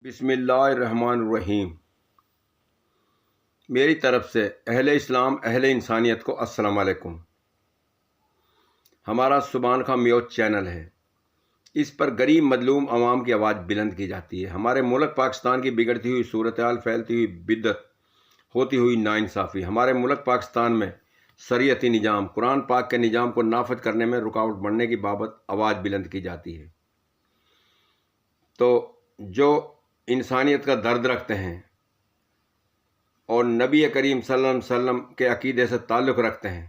بسم اللہ الرحمن الرحیم۔ میری طرف سے اہل اسلام اہل انسانیت کو السلام علیکم۔ ہمارا سبحان کا میوت چینل ہے، اس پر غریب مظلوم عوام کی آواز بلند کی جاتی ہے۔ ہمارے ملک پاکستان کی بگڑتی ہوئی صورتحال، پھیلتی ہوئی بدعت، ہوتی ہوئی ناانصافی، ہمارے ملک پاکستان میں شریعتی نظام، قرآن پاک کے نظام کو نافذ کرنے میں رکاوٹ بننے کی بابت آواز بلند کی جاتی ہے۔ تو جو انسانیت کا درد رکھتے ہیں اور نبی کریم صلی اللہ علیہ وسلم کے عقیدے سے تعلق رکھتے ہیں،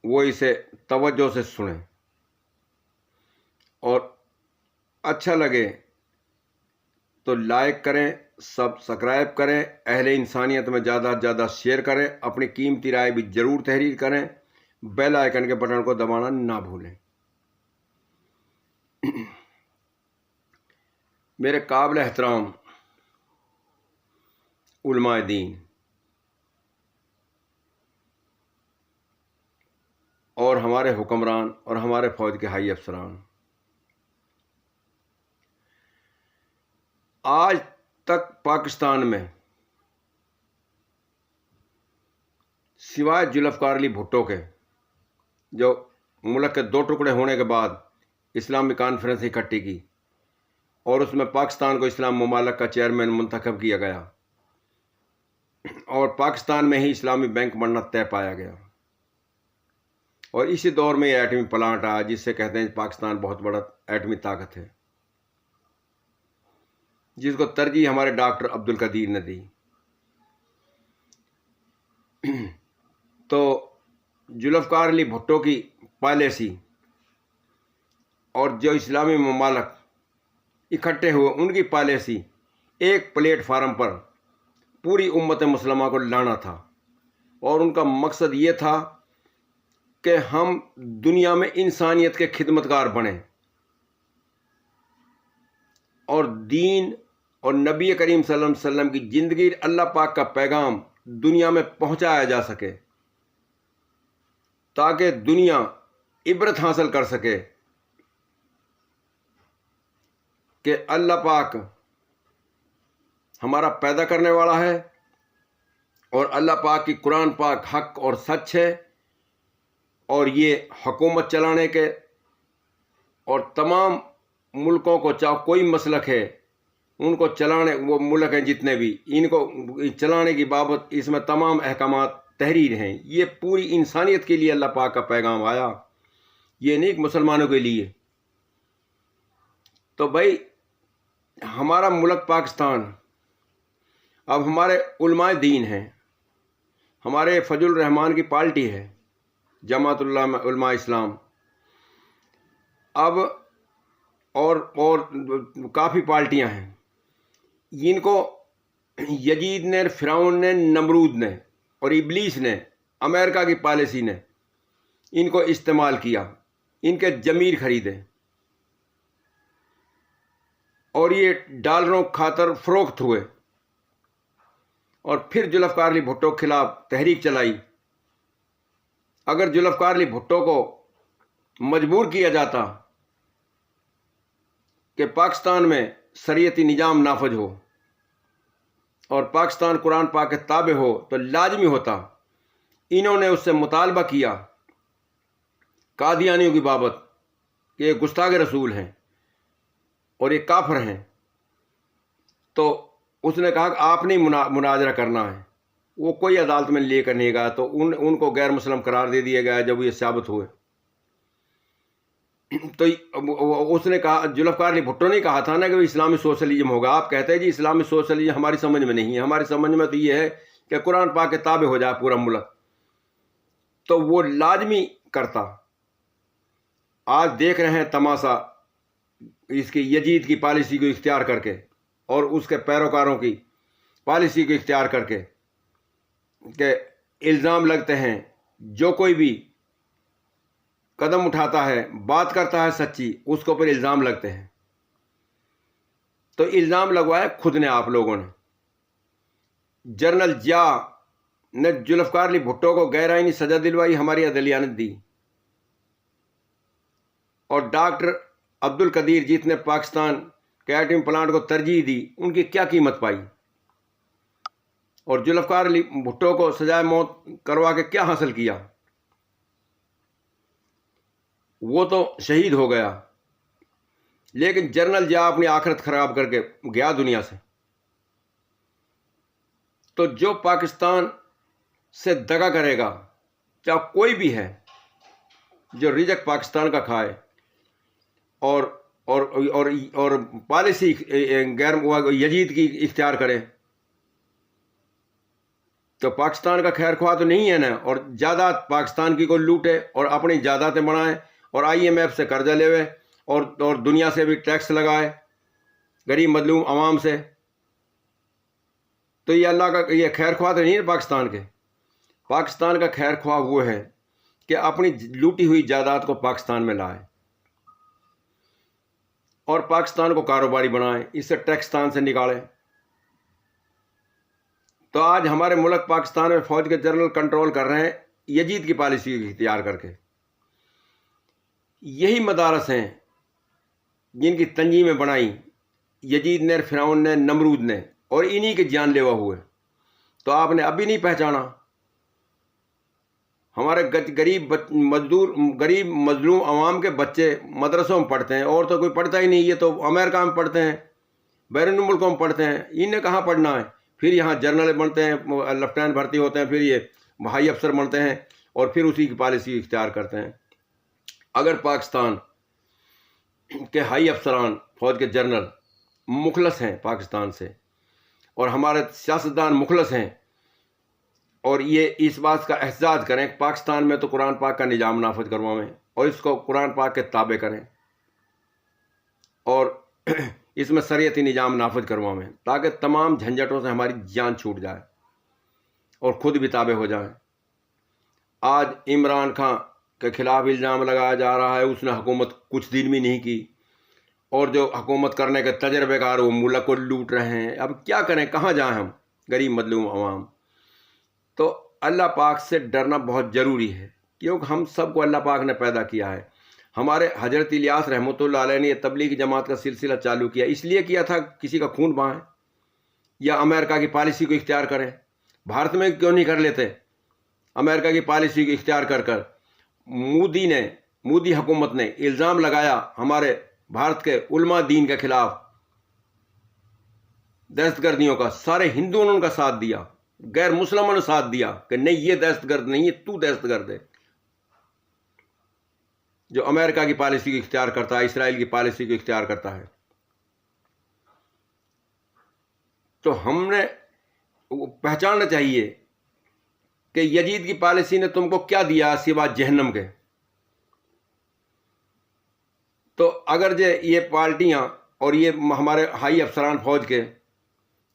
وہ اسے توجہ سے سنیں اور اچھا لگے تو لائک کریں، سبسکرائب کریں، اہل انسانیت میں زیادہ سے زیادہ شیئر کریں، اپنی قیمتی رائے بھی ضرور تحریر کریں، بیل آئیکن کے بٹن کو دبانا نہ بھولیں۔ میرے قابل احترام علماء دین اور ہمارے حکمران اور ہمارے فوج کے ہائی افسران، آج تک پاکستان میں سوائے ذوالفقار علی بھٹو کے، جو ملک کے دو ٹکڑے ہونے کے بعد اسلامی کانفرنس اکٹھی کی اور اس میں پاکستان کو اسلام ممالک کا چیئرمین منتخب کیا گیا اور پاکستان میں ہی اسلامی بینک بننا طے پایا گیا، اور اسی دور میں یہ ایٹمی پلانٹ آیا جس سے کہتے ہیں پاکستان بہت بڑا ایٹمی طاقت ہے، جس کو ترجیح ہمارے ڈاکٹر عبدالقدیر نے دی۔ تو ذوالفقار علی بھٹو کی پالیسی اور جو اسلامی ممالک اکٹھے ہوئے ان کی پالیسی ایک پلیٹ فارم پر پوری امت مسلمہ کو لانا تھا، اور ان کا مقصد یہ تھا کہ ہم دنیا میں انسانیت کے خدمتگار بنیں اور دین اور نبی کریم صلی اللہ علیہ وسلم کی زندگی، اللہ پاک کا پیغام دنیا میں پہنچایا جا سکے، تاکہ دنیا عبرت حاصل کر سکے کہ اللہ پاک ہمارا پیدا کرنے والا ہے اور اللہ پاک کی قرآن پاک حق اور سچ ہے، اور یہ حکومت چلانے کے اور تمام ملکوں کو، چاہے کوئی مسلک ہے ان کو چلانے، وہ ملک ہیں جتنے بھی، ان کو چلانے کی بابت اس میں تمام احکامات تحریر ہیں۔ یہ پوری انسانیت کے لیے اللہ پاک کا پیغام آیا، یہ نہیں کہ مسلمانوں کے لیے۔ تو بھائی ہمارا ملک پاکستان، اب ہمارے علماء دین ہیں، ہمارے فضل الرحمان کی پارٹی ہے جماعت علماء اسلام، اب اور کافی پارٹیاں ہیں، ان کو یزید نے، فرعون نے، نمرود نے اور ابلیس نے، امریکہ کی پالیسی نے ان کو استعمال کیا، ان کے ضمیر خریدے اور یہ ڈالروں خاطر فروخت ہوئے، اور پھر ذوالفقار علی بھٹو کے خلاف تحریک چلائی۔ اگر ذوالفقار علی بھٹو کو مجبور کیا جاتا کہ پاکستان میں شریعتی نظام نافذ ہو اور پاکستان قرآن پاک کے تابع ہو تو لازمی ہوتا۔ انہوں نے اس سے مطالبہ کیا قادیانیوں کی بابت کہ یہ گستاخ رسول ہیں اور یہ کافر ہیں، تو اس نے کہا کہ آپ نے مناظرہ کرنا ہے، وہ کوئی عدالت میں لے کر نہیں گیا، تو ان کو غیر مسلم قرار دے دیا گیا جب یہ ثابت ہوئے۔ تو اس نے کہا، ذوالفقار علی بھٹو نے کہا تھا نا کہ اسلامی سوشلزم ہوگا، آپ کہتے ہیں جی اسلامی سوشلزم ہماری سمجھ میں نہیں ہے، ہماری سمجھ میں تو یہ ہے کہ قرآن پاک کے تابع ہو جائے پورا ملک، تو وہ لازمی کرتا۔ آج دیکھ رہے ہیں تماشا اس کی یزید کی پالیسی کو اختیار کر کے اور اس کے پیروکاروں کی پالیسی کو اختیار کر کے کہ الزام لگتے ہیں، جو کوئی بھی قدم اٹھاتا ہے، بات کرتا ہے سچی، اس کے اوپر الزام لگتے ہیں۔ تو الزام لگوایا خود نے، آپ لوگوں نے۔ جنرل ضیاء نے ذوالفقار علی بھٹو کو غیر آئینی سزا دلوائی، ہماری عدلیہ نے دی، اور ڈاکٹر عبدالقدیر جیت نے پاکستان کہ ایٹمی پلانٹ کو ترجیح دی، ان کی کیا قیمت پائی؟ اور ذوالفقار علی بھٹو کو سزائے موت کروا کے کیا حاصل کیا؟ وہ تو شہید ہو گیا، لیکن جنرل ضیاء اپنی آخرت خراب کر کے گیا دنیا سے۔ تو جو پاکستان سے دغا کرے گا، چاہے کوئی بھی ہے، جو رزق پاکستان کا کھائے اور اور اور اور پالیسی غیر یزید کی اختیار کرے، تو پاکستان کا خیر خواہ تو نہیں ہے نا، اور جائیداد پاکستان کی کو لوٹے اور اپنی جائیدادیں بنائے اور IMF سے قرضہ لے اور دنیا سے بھی ٹیکس لگائے غریب مظلوم عوام سے، تو یہ اللہ کا یہ خیر خواہ تو نہیں ہے پاکستان کے۔ پاکستان کا خیر خواہ وہ ہے کہ اپنی لوٹی ہوئی جائیداد کو پاکستان میں لائے اور پاکستان کو کاروباری بنائے، اس سے ٹیکستان سے نکالے۔ تو آج ہمارے ملک پاکستان میں فوج کے جنرل کنٹرول کر رہے ہیں یزید کی پالیسی اختیار کر کے۔ یہی مدارس ہیں جن کی تنظیمیں بنائی یزید نے، فرعون نے، نمرود نے، اور انہی کے جان لیوا ہوئے۔ تو آپ نے ابھی نہیں پہچانا؟ ہمارے غریب مظلوم عوام کے بچے مدرسوں میں پڑھتے ہیں، اور تو کوئی پڑھتا ہی نہیں، یہ تو امریکہ میں پڑھتے ہیں، بیرون ملکوں میں پڑھتے ہیں، انہیں کہاں پڑھنا ہے؟ پھر یہاں جنرل بنتے ہیں، لیفٹیننٹ بھرتی ہوتے ہیں، پھر یہ ہائی افسر بنتے ہیں اور پھر اسی کی پالیسی اختیار کرتے ہیں۔ اگر پاکستان کے ہائی افسران، فوج کے جنرل مخلص ہیں پاکستان سے، اور ہمارے سیاستدان مخلص ہیں، اور یہ اس بات کا احساس کریں کہ پاکستان میں تو قرآن پاک کا نظام نافذ کروائیں اور اس کو قرآن پاک کے تابع کریں اور اس میں شریعتی نظام نافذ کروائیں، تاکہ تمام جھنجھٹوں سے ہماری جان چھوٹ جائے اور خود بھی تابع ہو جائیں۔ آج عمران خان کے خلاف الزام لگایا جا رہا ہے، اس نے حکومت کچھ دن بھی نہیں کی، اور جو حکومت کرنے کے تجربے کار وہ ملک کو لوٹ رہے ہیں۔ اب کیا کریں، کہاں جائیں ہم غریب مظلوم عوام؟ تو اللہ پاک سے ڈرنا بہت ضروری ہے، کیونکہ ہم سب کو اللہ پاک نے پیدا کیا ہے۔ ہمارے حضرت الیاس رحمۃ اللہ علیہ نے یہ تبلیغی جماعت کا سلسلہ چالو کیا، اس لیے کیا تھا کسی کا خون بہائیں یا امریکہ کی پالیسی کو اختیار کریں۔ بھارت میں کیوں نہیں کر لیتے؟ امریکہ کی پالیسی کو اختیار کر مودی حکومت نے الزام لگایا ہمارے بھارت کے علماء دین کے خلاف دہشت گردیوں کا، سارے ہندوؤں نے ان کا ساتھ دیا، غیر مسلمانوں نے ساتھ دیا کہ نہیں یہ دہشت گرد نہیں ہے، تو دہشت گرد ہے۔ جو امریکہ کی پالیسی کو اختیار کرتا ہے، اسرائیل کی پالیسی کو اختیار کرتا ہے۔ تو ہم نے پہچاننا چاہیے کہ یزید کی پالیسی نے تم کو کیا دیا سوا جہنم کے۔ تو اگر یہ پارٹیاں اور یہ ہمارے ہائی افسران فوج کے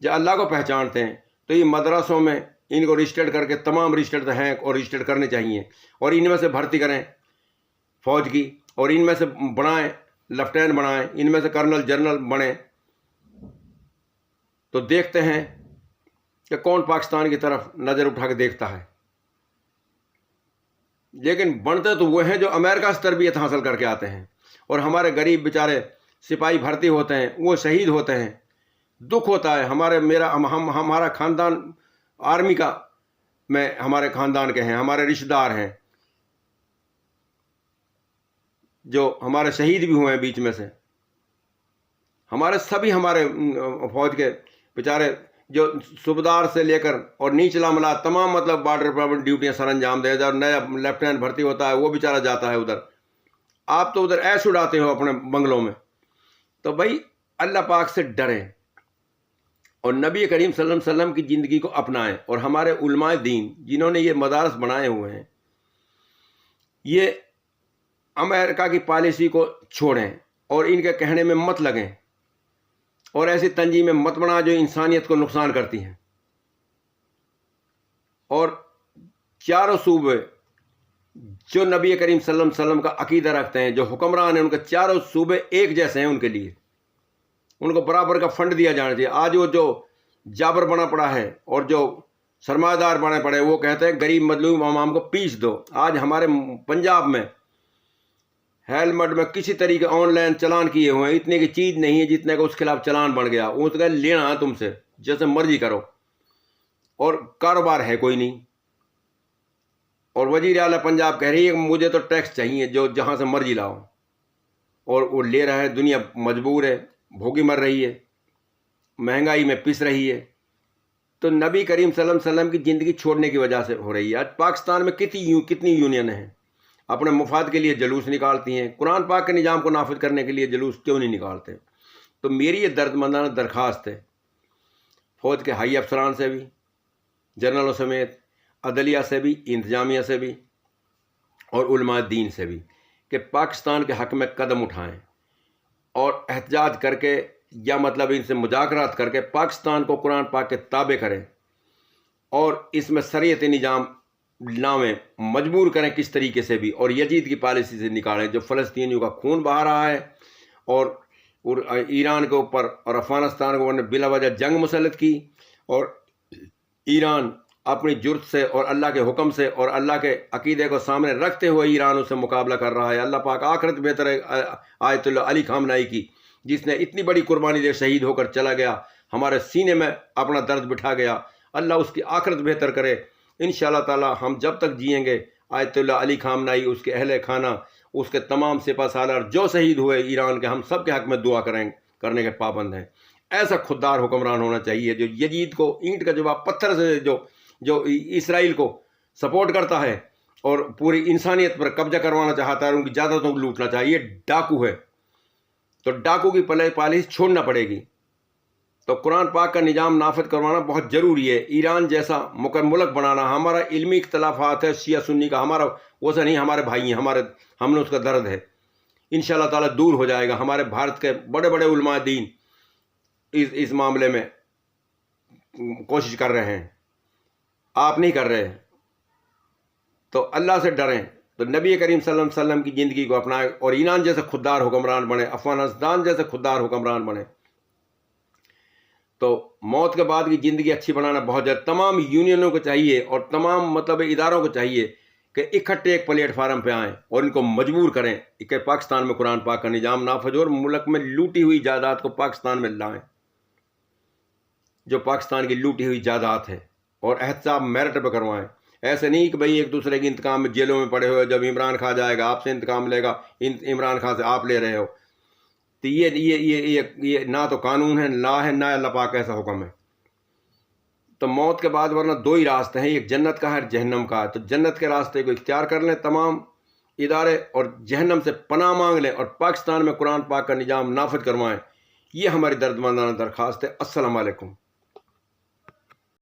جو اللہ کو پہچانتے ہیں، تو یہ مدرسوں میں ان کو رجسٹرڈ کر کے، تمام رجسٹرڈ ہیں اور رجسٹرڈ کرنے چاہیے، اور ان میں سے بھرتی کریں فوج کی، اور ان میں سے بنائیں لیفٹیننٹ بنائیں، ان میں سے کرنل جنرل بنیں۔ تو دیکھتے ہیں کہ کون پاکستان کی طرف نظر اٹھا کے دیکھتا ہے۔ لیکن بنتے تو وہ ہیں جو امریکہ سے تربیت حاصل کر کے آتے ہیں، اور ہمارے غریب بیچارے سپاہی بھرتی ہوتے ہیں، وہ شہید ہوتے ہیں، دکھ ہوتا ہے۔ ہمارا خاندان آرمی کا میں ہمارے خاندان کے ہیں، ہمارے رشتہ دار ہیں جو ہمارے شہید بھی ہوئے ہیں بیچ میں سے۔ ہمارے سبھی ہمارے فوج کے بیچارے جو صوبیدار سے لے کر اور نیچلا ملا تمام مطلب بارڈر پر ڈیوٹیاں سر انجام دے، اور نیا لیفٹیننٹ بھرتی ہوتا ہے وہ بیچارہ جاتا ہے ادھر۔ آپ تو ادھر ایش اڑاتے ہو اپنے بنگلوں میں۔ تو بھائی اللہ پاک سے ڈریں اور نبی کریم صلی اللہ علیہ وسلم کی زندگی کو اپنائیں، اور ہمارے علماء دین جنہوں نے یہ مدارس بنائے ہوئے ہیں، یہ امریکہ کی پالیسی کو چھوڑیں اور ان کے کہنے میں مت لگیں، اور ایسی تنظیمیں مت بنا جو انسانیت کو نقصان کرتی ہیں۔ اور چاروں صوبے جو نبی کریم صلی اللہ علیہ وسلم کا عقیدہ رکھتے ہیں، جو حکمران ہیں، ان کے چاروں صوبے ایک جیسے ہیں، ان کے لیے ان کو برابر کا فنڈ دیا جانا چاہیے۔ آج وہ جو جابر بنا پڑا ہے اور جو سرمایہ دار بنے پڑے، وہ کہتے ہیں غریب مظلوم عوام کو پیس دو۔ آج ہمارے پنجاب میں ہیلمٹ میں کسی طریقے آن لائن چلان کیے ہوئے ہیں، اتنے کی چیز نہیں ہے جتنے کا اس کے خلاف چلان بن گیا، اس کا لینا ہے تم سے جیسے مرضی کرو، اور کاروبار ہے کوئی نہیں۔ اور وزیر اعلیٰ پنجاب کہہ رہی ہے کہ مجھے تو ٹیکس چاہیے جو جہاں سے مرضی لاؤ، اور وہ لے رہا ہے، دنیا مجبور ہے، بھوکی مر رہی ہے، مہنگائی میں پس رہی ہے۔ تو نبی کریم صلی اللہ علیہ وسلم کی زندگی چھوڑنے کی وجہ سے ہو رہی ہے۔ آج پاکستان میں کتنی یونین ہیں اپنے مفاد کے لیے جلوس نکالتی ہیں، قرآن پاک کے نظام کو نافذ کرنے کے لیے جلوس کیوں نہیں نکالتے؟ تو میری یہ درد مندانہ درخواست ہے فوج کے ہائی افسران سے بھی، جنرلوں سمیت، عدلیہ سے بھی، انتظامیہ سے بھی، اور علماء دین سے بھی، کہ پاکستان کے حق میں قدم اٹھائیں اور احتجاج کر کے یا مطلب ان سے مذاکرات کر کے پاکستان کو قرآن پاک کے تابع کریں اور اس میں شریعت نظام لائیں، مجبور کریں کس طریقے سے بھی، اور یزید کی پالیسی سے نکالیں جو فلسطینیوں کا خون بہا رہا ہے، اور ایران کے اوپر اور افغانستان کے اوپر بلا وجہ جنگ مسلط کی، اور ایران اپنی جرت سے اور اللہ کے حکم سے اور اللہ کے عقیدے کو سامنے رکھتے ہوئے ایران اس سے مقابلہ کر رہا ہے۔ اللہ پاک آخرت بہتر ہے آیت اللہ علی خامنائی کی، جس نے اتنی بڑی قربانی دے شہید ہو کر چلا گیا، ہمارے سینے میں اپنا درد بٹھا گیا۔ اللہ اس کی آخرت بہتر کرے۔ انشاءاللہ تعالی ہم جب تک جئیں گے آیت اللہ علی خامنائی، اس کے اہل خانہ، اس کے تمام سپہ سالار جو شہید ہوئے ایران کے، ہم سب کے حق میں دعا کرنے کے پابند ہیں۔ ایسا خوددار حکمران ہونا چاہیے جو یزید کو اینٹ کا جواب پتھر سے جو اسرائیل کو سپورٹ کرتا ہے اور پوری انسانیت پر قبضہ کروانا چاہتا ہے، ان کی جائیدادوں کو لوٹنا چاہیے، ڈاکو ہے۔ تو ڈاکو کی پالیسی چھوڑنا پڑے گی۔ تو قرآن پاک کا نظام نافذ کروانا بہت ضروری ہے۔ ایران جیسا ملک بنانا، ہمارا علمی اختلافات ہے شیعہ سنی کا، ہمارا ویسا نہیں، ہمارے بھائی ہیں، ہم نے اس کا درد ہے، انشاءاللہ تعالیٰ دور ہو جائے گا۔ ہمارے بھارت کے بڑے بڑے علماء دین اس معاملے میں کوشش کر رہے ہیں، آپ نہیں کر رہے، تو اللہ سے ڈریں۔ تو نبی کریم صلی اللہ علیہ وسلم کی زندگی کو اپنائیں اور ایران جیسے خوددار حکمران بنے، افغانستان جیسے خوددار حکمران بنے۔ تو موت کے بعد کی زندگی اچھی بنانا بہت زیادہ، تمام یونینوں کو چاہیے اور تمام اداروں کو چاہیے کہ اکٹھے ایک پلیٹ فارم پہ آئیں اور ان کو مجبور کریں کہ پاکستان میں قرآن پاک کا نظام نافذ ہو اور ملک میں لوٹی ہوئی جائیداد کو پاکستان میں لائیں، جو پاکستان کی لوٹی ہوئی جائیداد ہے، اور احتساب میرٹ پہ کروائیں۔ ایسے نہیں کہ بھئی ایک دوسرے کے انتقام میں جیلوں میں پڑے ہوئے، جب عمران خان جائے گا آپ سے انتقام لے گا، عمران خان سے آپ لے رہے ہو۔ تو یہ نہ تو قانون ہے، نہ اللہ پاک کا ایسا حکم ہے۔ تو موت کے بعد ورنہ دو ہی راستے ہیں، ایک جنت کا ہے اور جہنم کا ہے۔ تو جنت کے راستے کو اختیار کر لیں تمام ادارے، اور جہنم سے پناہ مانگ لیں اور پاکستان میں قرآن پاک کا نظام نافذ کروائیں۔ یہ ہماری دردمندانہ درخواست ہے۔ السلام علیکم۔